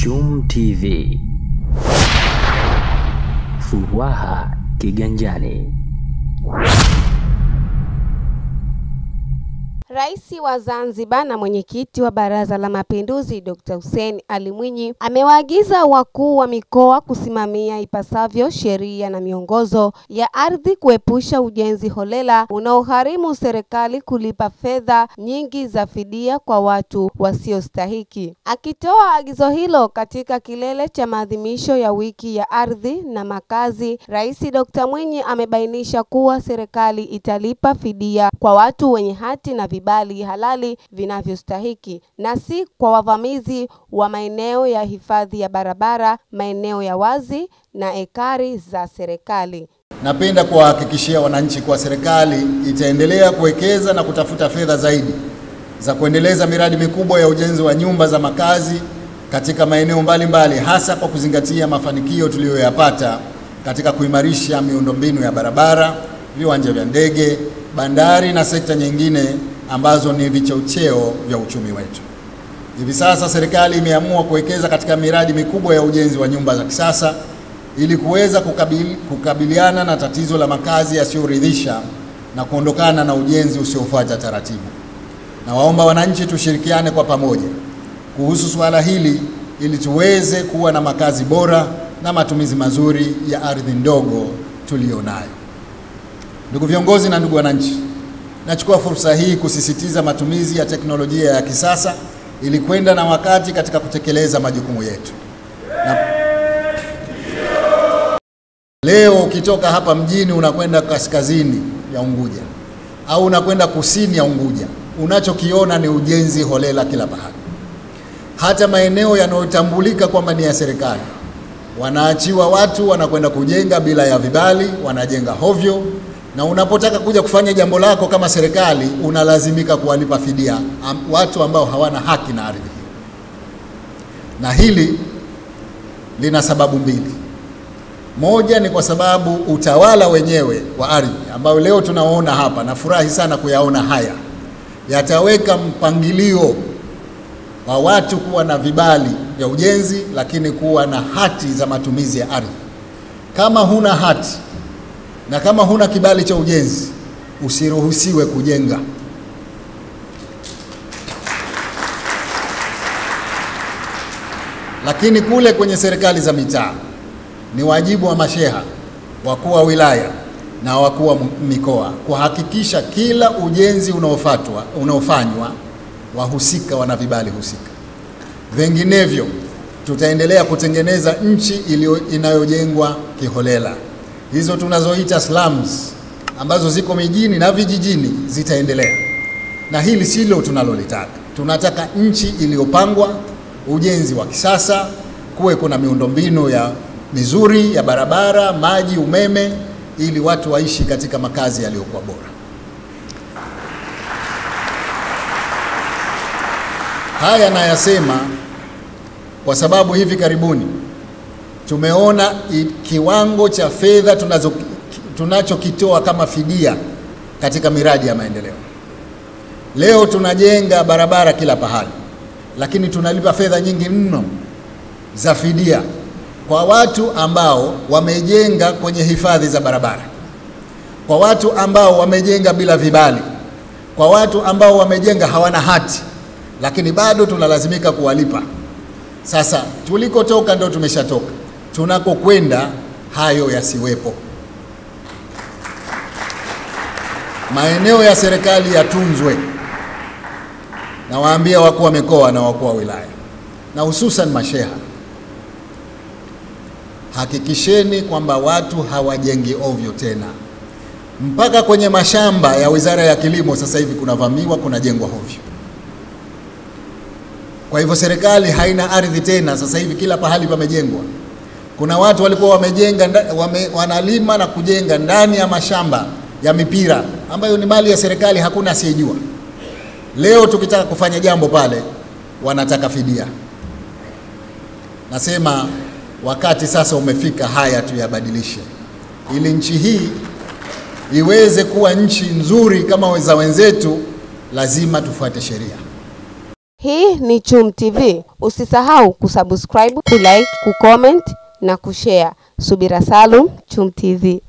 Chum TV. Furaha kiganjani. Rais wa Zanzibar na mwenyekiti wa Baraza la Mapinduzi Dr. Hussein Ali Mwinyi amewaagiza wakuu wa mikoa kusimamia ipasavyo sheria na miongozo ya ardhi kuepusha ujenzi holela unaogharimu serikali kulipa fedha nyingi za fidia kwa watu wasiostahiki. Akitoa agizo hilo katika kilele cha maadhimisho ya wiki ya ardhi na makazi, Rais Dr. Mwinyi amebainisha kuwa serikali italipa fidia kwa watu wenye hati na vibali halali vinavyostahiki na si kwa wavamizi wa maeneo ya hifadhi ya barabara, maeneo ya wazi na ekari za serikali. Napenda kuwahakikishia wananchi kwa serikali itaendelea kuwekeza na kutafuta fedha zaidi za kuendeleza miradi mikubwa ya ujenzi wa nyumba za makazi katika maeneo mbalimbali, hasa kwa kuzingatia mafanikio tuliyoyapata katika kuimarisha miundombinu ya barabara, viwanja vya ndege, bandari na sekta nyingine ambazo ni vichocheo vya uchumi wetu. Hivi sasa serikali imeamua kuwekeza katika miradi mikubwa ya ujenzi wa nyumba za kisasa ili kuweza kukabiliana na tatizo la makazi yasiyoridhisha na kuondokana na ujenzi usiofuata taratibu. Na waomba wananchi tushirikiane kwa pamoja kuhusu swala hili ili tuweze kuwa na makazi bora na matumizi mazuri ya ardhi ndogo tulionayo. Ndugu viongozi na ndugu wananchi, nachukua fursa hii kusisitiza matumizi ya teknolojia ya kisasa ili kwenda na wakati katika kutekeleza majukumu yetu. Leo ukitoka hapa mjini unakwenda kaskazini ya Unguja au unakwenda kusini ya Unguja, unachokiona ni ujenzi holela kila pahali. Hata maeneo yanayotambulika kwamba ni ya serikali, wanaachiwa watu wanakwenda kujenga bila ya vibali, wanajenga hovyo. Na unapotaka kuja kufanya jambo lako kama serikali, unalazimika kuwalipa fidia watu ambao hawana haki na ardhi. Na hili lina sababu mbili. Moja ni kwa sababu utawala wenyewe wa ardhi ambao leo tunaona hapa, na furahi sana kuyaona haya, yataweka mpangilio wa watu kuwa na vibali vya ujenzi, lakini kuwa na hati za matumizi ya ardhi. Kama huna hati na kama huna kibali cha ujenzi, usiruhusiwe kujenga. Lakini kule kwenye serikali za mitaa ni wajibu wa masheha, wakuu wa wilaya na wakuu wa mikoa kuhakikisha kila ujenzi unaofanywa wahusika wana vibali husika. Vinginevyo tutaendelea kutengeneza nchi inayojengwa kiholela. Hizo tunazoita slums ambazo ziko mijini na vijijini zitaendelea. Na hili silo tunalolitaka. Tunataka nchi iliyopangwa, ujenzi wa kisasa, kuwe kuna miundombinu ya mizuri ya barabara, maji, umeme, ili watu waishi katika makazi yaliyokuwa bora. Haya nayasema kwa sababu hivi karibuni tumeona kiwango cha fedha tunachokitoa kama fidia katika miradi ya maendeleo. Leo tunajenga barabara kila pahali, lakini tunalipa fedha nyingi mno za fidia kwa watu ambao wamejenga kwenye hifadhi za barabara, kwa watu ambao wamejenga bila vibali, kwa watu ambao wamejenga hawana hati, lakini bado tunalazimika kuwalipa. Sasa tulikotoka ndio tumeshatoka. Tunakokwenda hayo yasiwepo. Maeneo ya serikali yatunzwe. Na waambia wakuu wa mikoa na wakuu wa wilaya, na hususan masheha, hakikisheni kwamba watu hawajengi ovyo tena. Mpaka kwenye mashamba ya Wizara ya Kilimo sasa hivi kunavamiwa, kunajengwa ovyo. Kwa hivyo serikali haina ardhi tena, sasa hivi kila pahali pamejengwa. Kuna watu walikuwa wamejenga, wanalima na kujenga ndani ya mashamba ya mipira ambayo ni mali ya serikali, hakuna asiyejua. Leo tukitaka kufanya jambo pale wanataka fidia. Nasema wakati sasa umefika haya tuyabadilishe, ili nchi hii iweze kuwa nchi nzuri kama za wenzetu. Lazima tufuate sheria. Hii ni Chum TV. Usisahau kusubscribe, kulike, kucomment na kushare. Subira Salum, Chum TV.